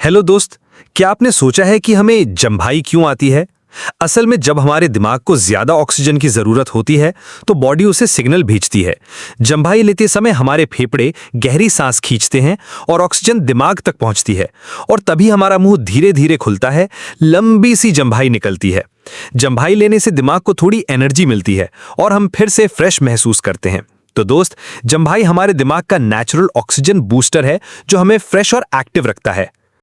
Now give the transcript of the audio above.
Hello दोस्त, क्या आपने सोचा है कि हमें जम्भाई क्यों आती है? असल में जब हमारे दिमाग को ज्यादा ऑक्सीजन की जरूरत होती है तो बॉडी उसे सिग्नल भेजती है। जम्भाई लेते समय हमारे फेफड़े गहरी सांस खींचते हैं और ऑक्सीजन दिमाग तक पहुंचती है और तभी हमारा मुंह धीरे धीरे खुलता है, लंबी सी जम्भाई निकलती है। जम्भाई लेने से दिमाग को थोड़ी एनर्जी मिलती है और हम फिर से फ्रेश महसूस करते हैं। तो दोस्त, जम्भाई हमारे दिमाग का नेचुरल ऑक्सीजन बूस्टर है जो हमें फ्रेश और एक्टिव रखता है।